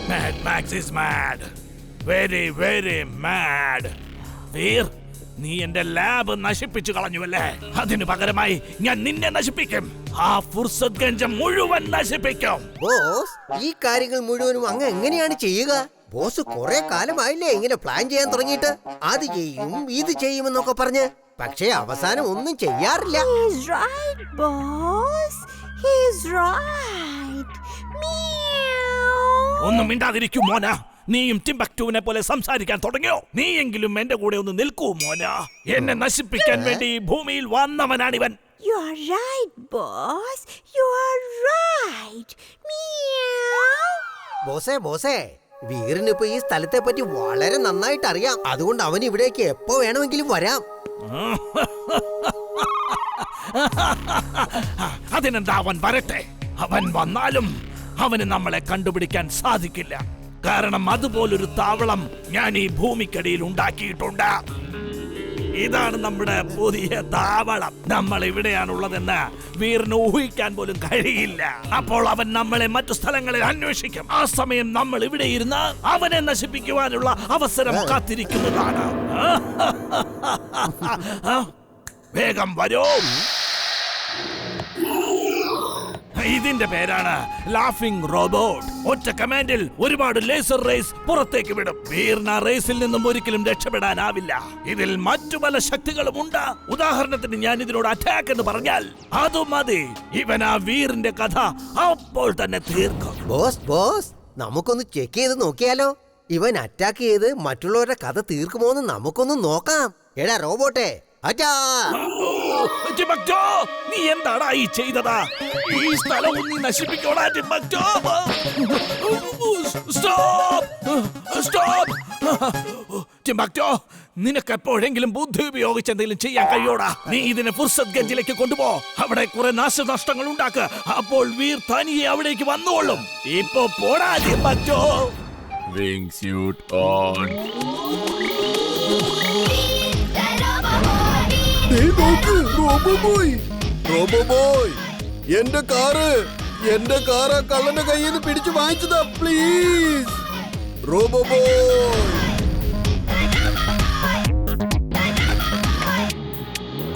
Mad Max is mad. Very, very mad. Veer, നീ എന്റെ lab നശിപ്പിച്ചു കളഞ്ഞുവല്ലേ? അതിനു പകരമായി ഞാൻ നിന്നെ നശിപ്പിക്കും. ആ ഫുർസത് ഗഞ്ച് മുഴുവൻ നശിപ്പിക്കും. ബോസ്, ഈ കാര്യങ്ങൾ മുഴുവനും അങ്ങ് എങ്ങനെയാണ് ചെയ്യുക? ബോസ് കുറെ കാലമായില്ലേ ഇങ്ങനെ പ്ലാൻ ചെയ്യാൻ തുടങ്ങിയിട്ട്? അത് ചെയ്യും ഇത് ചെയ്യുമെന്നൊക്കെ പറഞ്ഞ്, പക്ഷേ അവസാനം ഒന്നും ചെയ്യാറില്ല. ഒന്നും മിണ്ടാതിരിക്കും മോന. നീയും ടിംബക്ടുവിനെ പോലെ സംസാരിക്കാൻ തുടങ്ങിയോ? നീയെങ്കിലും എന്റെ കൂടെ ഒന്ന് നിൽക്കൂ മോന. എന്നെ നശിപ്പിക്കാൻ വേണ്ടി ഭൂമിയിൽ വന്നവനാണിവൻ. You are right, boss. You are right. Meow. ബോസേ, വീറിന് ഇപ്പൊ ഈ സ്ഥലത്തെ പറ്റി വളരെ നന്നായിട്ട് അറിയാം. അതുകൊണ്ട് അവൻ ഇവിടേക്ക് എപ്പോ വേണമെങ്കിലും വരാം. അതിനെന്താ, അവൻ വരട്ടെ. അവൻ വന്നാലും അവന് നമ്മളെ കണ്ടുപിടിക്കാൻ സാധിക്കില്ല. കാരണം അതുപോലൊരു താവളം ഞാൻ ഈ ഭൂമിക്കടിയിൽ ഉണ്ടാക്കിയിട്ടുണ്ട്. ഇതാണ് നമ്മുടെ പുതിയ താവളം. നമ്മൾ ഇവിടെയാണുള്ളതെന്ന് വീറിന് ഊഹിക്കാൻ പോലും കഴിയില്ല. അപ്പോൾ അവൻ നമ്മളെ മറ്റു സ്ഥലങ്ങളിൽ അന്വേഷിക്കും. ആ സമയം നമ്മൾ ഇവിടെ ഇരുന്ന് അവനെ നശിപ്പിക്കുവാനുള്ള അവസരം കാത്തിരിക്കുന്നതാണ്. വേഗം വരൂ. ഇതിന്റെ പേരാണ് ലാഫിംഗ് റോബോട്ട്. ഒറ്റ കമാൻഡിൽ ഒരുപാട് ലേസർ റേസ് പുറത്തേക്ക് വിടും. വീറിന് റേസിൽ നിന്നും ഒരിക്കലും രക്ഷപ്പെടാനാവില്ല. ഇതിൽ മറ്റു പല ശക്തികളും ഉണ്ട്. ഉദാഹരണത്തിന് ഞാൻ ഇതിനോട് അറ്റാക്ക് എന്ന് പറഞ്ഞാൽ അത് മതി. ഇവൻ ആ വീറിന്റെ കഥ അപ്പോൾ തന്നെ തീർക്കും. ബോസ്, നമുക്കൊന്ന് ചെക്ക് ചെയ്ത് നോക്കിയാലോ? ഇവൻ അറ്റാക്ക് ചെയ്ത് മറ്റുള്ളവരുടെ കഥ തീർക്കുമോന്ന് നമുക്കൊന്ന് നോക്കാം. എടാ റോബോട്ടെ, നീ എന്താടാ ഈ ചെയ്തതാ? ഈ സ്ഥലം നീ നശിപ്പിക്കോടാ ടിംബക്ടു. ടിംബക്ടു, നിനക്ക് എപ്പോഴെങ്കിലും ബുദ്ധി ഉപയോഗിച്ച് എന്തെങ്കിലും ചെയ്യാൻ കഴിയോടാ? നീ ഇതിനെ ഫുർസത് ഗഞ്ചിലേക്ക് കൊണ്ടുപോ. അവിടെ കുറെ നാശനഷ്ടങ്ങൾ ഉണ്ടാക്ക്. അപ്പോൾ വീർ തനിയെ അവിടേക്ക് വന്നുകൊള്ളും. ഇപ്പൊ പോടാ ടിംബക്ടു. Wing suit on. റോബോബോയ്, എന്റെ കാറ് കള്ളന്റെ കയ്യിൽ നിന്ന് പിടിച്ചു വാങ്ങിച്ചതാ. പ്ലീസ് റോബോബോയ്.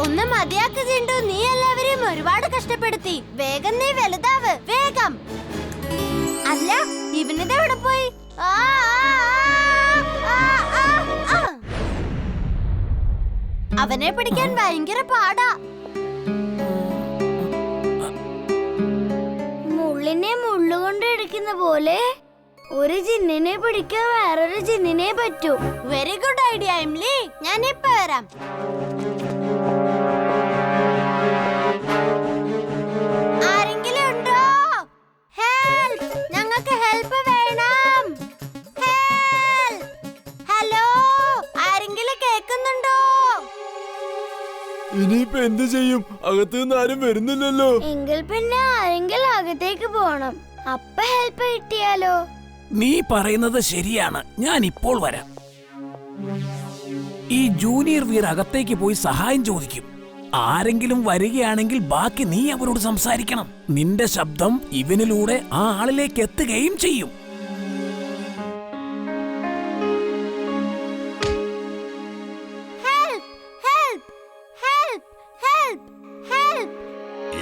ഒന്ന് മതിയാക്ക് ജിണ്ടു. നീ എല്ലാവരെയും ഒരുപാട് കഷ്ടപ്പെടുത്തി. വേഗം നീ വലുതാവ്, വേഗം. അല്ല, ഇവനിതെവിടെ പോയി? അവനെ പിടിക്കാൻ ഭയങ്കര പാടാ. മുള്ളിനെ മുള്ളുകൊണ്ട് എടുക്കുന്ന പോലെ ഒരു ജിന്നിനെ പിടിക്കാൻ വേറൊരു ജിന്നിനെ പറ്റൂ. Very good idea എംലി. ഞാൻ ഇപ്പൊ വരാം. ആരെങ്കിലും ഉണ്ടോ? ഹെൽപ്പ്! ഞങ്ങൾക്ക് ഹെൽപ്പ് വേണം. ഹെൽപ്പ്! ഹലോ, ആരെങ്കിലും കേൾക്കുന്നുണ്ടോ? ഇനിയിപ്പോ എന്ത് ചെയ്യും? അകത്ത് നിന്ന് ആരും വരുന്നില്ലല്ലോ. എങ്കിൽ പിന്നെ ആരെങ്കിലും അകത്തേക്ക് പോണം. അപ്പ ഹെൽപ്പ് കിട്ടിയാലോ? നീ പറയുന്നത് ശരിയാണ്. ഞാൻ ഇപ്പോൾ വരാം. ഈ ജൂനിയർ വീർ അകത്തേക്ക് പോയി സഹായം ചോദിക്കും. ആരെങ്കിലും വരികയാണെങ്കിൽ ബാക്കി നീ അവരോട് സംസാരിക്കണം. നിന്റെ ശബ്ദം ഇവനിലൂടെ ആ ആളിലേക്ക് എത്തുകയും ചെയ്യും.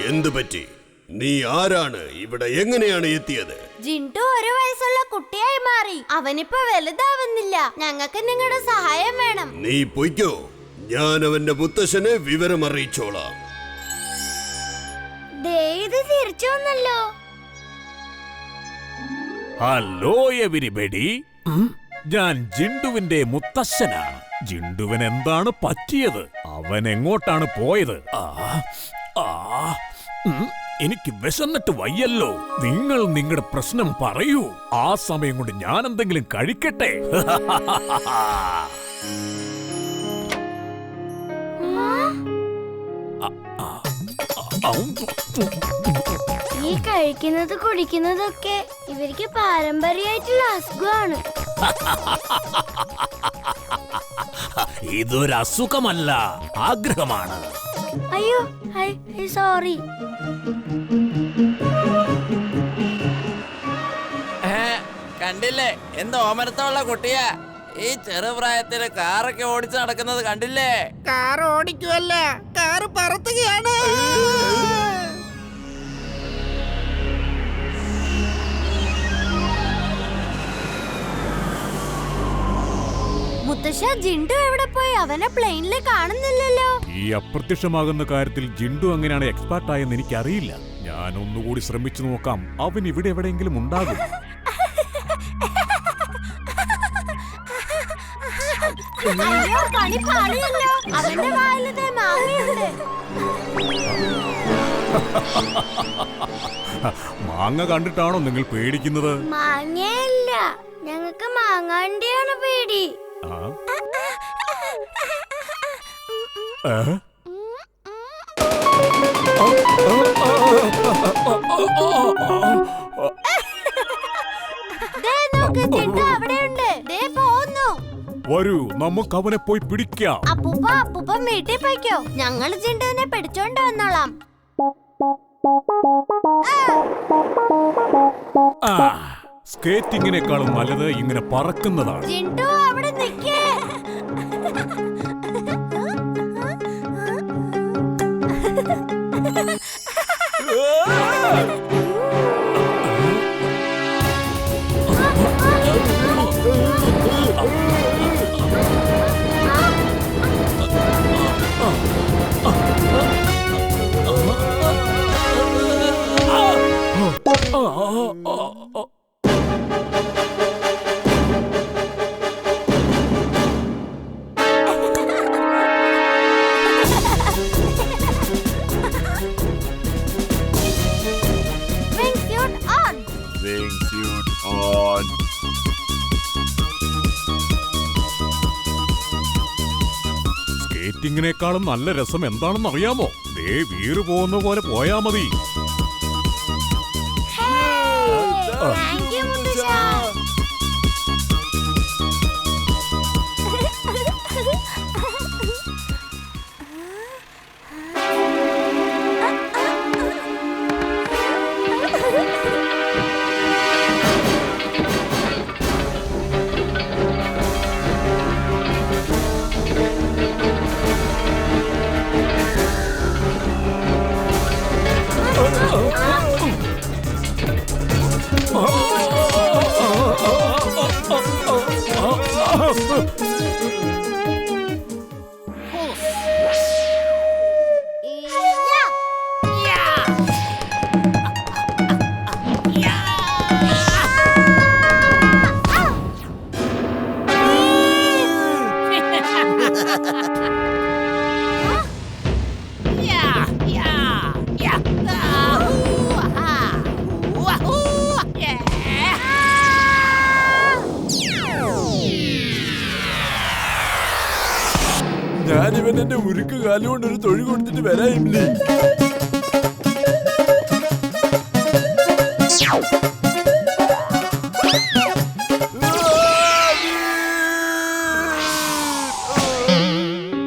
എന്തു പറ്റി? നീ ആരാണ്? ഇവിടെ എങ്ങനെയാണ് എത്തിയത്? ജിൻഡു 1 വയസ്സുള്ള കുട്ടിയായി മാറി. അവനിപ്പോ വലുതാവുന്നില്ല. ഞങ്ങൾക്ക് നിങ്ങളുടെ സഹായം വേണം. നീ പൊയ്ക്കോ, ഞാൻ അവന്റെ മുത്തശ്ശനെ വിവരം അറിയിച്ചോളാം. ഇത് തിരിച്ചു വന്നല്ലോ. ഹലോ എവരിബഡി, ഞാൻ ജിണ്ടുവിന്റെ മുത്തശ്ശനാണ്. ജിണ്ടുവിന് എന്താണ് പറ്റിയത്? അവൻ എങ്ങോട്ടാണ് പോയത്? എനിക്ക് വിശന്നിട്ട് വയ്യല്ലോ. നിങ്ങൾ നിങ്ങളുടെ പ്രശ്നം പറയൂ. ആ സമയം കൊണ്ട് ഞാൻ എന്തെങ്കിലും കഴിക്കട്ടെ. ഈ കഴിക്കുന്നത് കുടിക്കുന്നതൊക്കെ ഇവർക്ക് പാരമ്പര്യമായിട്ടുള്ള അസുഖമാണ്. ഇതൊരു അസുഖമല്ല, ആഗ്രഹമാണ്. അയ്യോ, സോറി. കണ്ടില്ലേ എന്താ ഓമനത്തുള്ള കുട്ടിയാ. ഈ ചെറുപ്രായത്തില് കാറൊക്കെ ഓടിച്ച് നടക്കുന്നത് കണ്ടില്ലേ? കാർ ഓടിക്കുവല്ല, കാറ് പറത്തുകയാണ്. മുത്തശ്ശ, ജിണ്ടു എവിടെ പോയി? അവനെ പ്ലെയിനിൽ കാണുന്നില്ലല്ലോ. ഈ അപ്രത്യക്ഷമാകുന്ന കാര്യത്തിൽ ജിണ്ടു എങ്ങനെയാണ് എക്സ്പേർട്ട് ആയെന്ന് എനിക്കറിയില്ല. ഞാൻ ഒന്നുകൂടി ശ്രമിച്ചു നോക്കാം. അവൻ ഇവിടെ എവിടെയെങ്കിലും ഉണ്ടാകും. അയ്യോ, കണി പാളിയല്ലോ. അവന്റെ വായിലതേ മാങ്ങയുണ്ട്. മാങ്ങ കണ്ടിട്ടാണോ നിങ്ങൾ പേടിക്കുന്നത്? മാങ്ങയല്ല, ഞങ്ങൾക്ക് മാങ്ങാണ്ടിയാണ് പേടി. ആ? ഏ? ദേ നോക്ക്, ജിണ്ടു അവിടെയുണ്ട്. ദേ പോകുന്നു. വരൂ, നമുക്ക് അവനെ പോയി പിടിക്കാം. അപ്പൂപ്പൻ വീട്ടിൽ പോയിക്കോ. ഞങ്ങള് ജിണ്ടുവിനെ പിടിച്ചോണ്ട് വന്നോളാം. സ്കേറ്റിങ്ങിനേക്കാളും നല്ലത് ഇങ്ങനെ പറക്കുന്നതാണ്. ജിണ്ടു അവിടെ നിൽക്കേ. Wingsuit on. സ്കേറ്റിങ്ങിനേക്കാളും നല്ല രസം എന്താണെന്ന് അറിയാമോ? ദേ വീറ് പോകുന്ന പോലെ പോയാ മതി. താങ്ക് യു മുത്തശ്ശ. ഞാനിവൻ എന്റെ ഉരുക്ക് കാലുകൊണ്ട് ഒരു തൊഴി കൊടുത്തിട്ട് വരാമില്ലേ.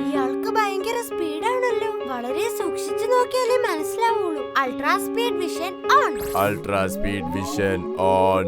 ഇയാൾക്ക് ഭയങ്കര സ്പീഡാണല്ലോ. വളരെ സൂക്ഷിച്ചു നോക്കിയാലേ മനസ്സിലാവുള്ളൂ. Ultra speed vision on. Ultra speed vision on.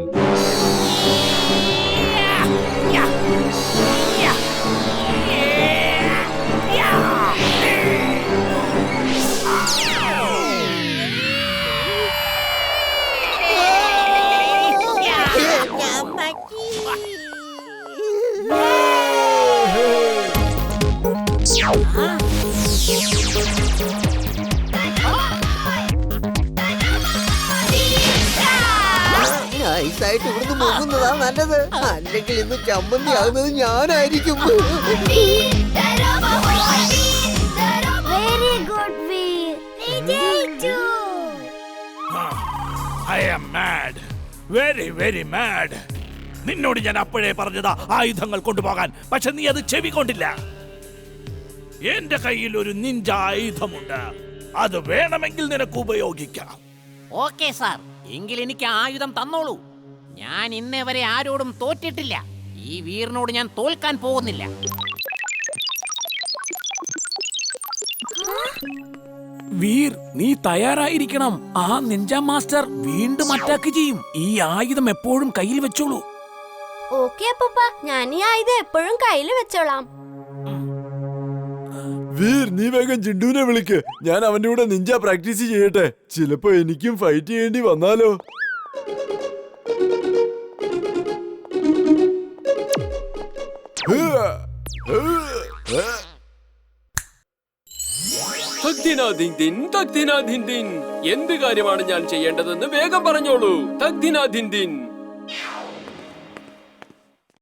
നൈസായിട്ട് ഇവിടുന്ന് പോകുന്നതാ നല്ലത്. അല്ലെങ്കിൽ ഇന്ന് ചമ്മന്തി ആകുന്നത് ഞാനായിരിക്കും. Very good Veer. നീ ജയിച്ചു. I am mad. Very, very mad. നിന്നോട് ഞാൻ അപ്പോഴേ പറഞ്ഞതാ ആയുധങ്ങൾ കൊണ്ടുപോകാൻ. പക്ഷെ നീ അത് ചെവിക്കൊണ്ടില്ല. എന്റെ കയ്യിൽ ഒരു നിഞ്ച ആയുധമുണ്ട്. അത് വേണമെങ്കിൽ നിനക്ക് ഉപയോഗിക്കാം. ഓക്കെ സാർ, എങ്കിൽ എനിക്ക് ആയുധം തന്നോളൂ. ഞാൻ ഇന്നേ വരെ ആരോടും തോറ്റിട്ടില്ല. ഈ വീറിനോട് ഞാൻ തോൽക്കാൻ പോകുന്നില്ല. വീർ, നീ തയ്യാറായിരിക്കണം. ആ നിഞ്ച മാസ്റ്റർ വീണ്ടും അറ്റാക്ക് ചെയ്യും. ഈ ആയുധം എപ്പോഴും കയ്യിൽ വെച്ചോളൂ. ഓക്കെ അപ്പൂപ്പ, ഞാൻ ഈ ആയുധം എപ്പോഴും കയ്യിൽ വെച്ചോളാം. വീർ, നീ വേഗം ജിണ്ടുവിനെ വിളിക്ക്. ഞാൻ അവന്റെ കൂടെ നിഞ്ച പ്രാക്ടീസ് ചെയ്യട്ടെ. ചിലപ്പോ എനിക്കും ഫൈറ്റ് ചെയ്യേണ്ടി വന്നാലോ. എന്ത് കാര്യമാണ് ഞാൻ ചെയ്യേണ്ടതെന്ന് വേഗം പറഞ്ഞോളൂ. തഗ്ദിനാ ദിൻ ദിൻ.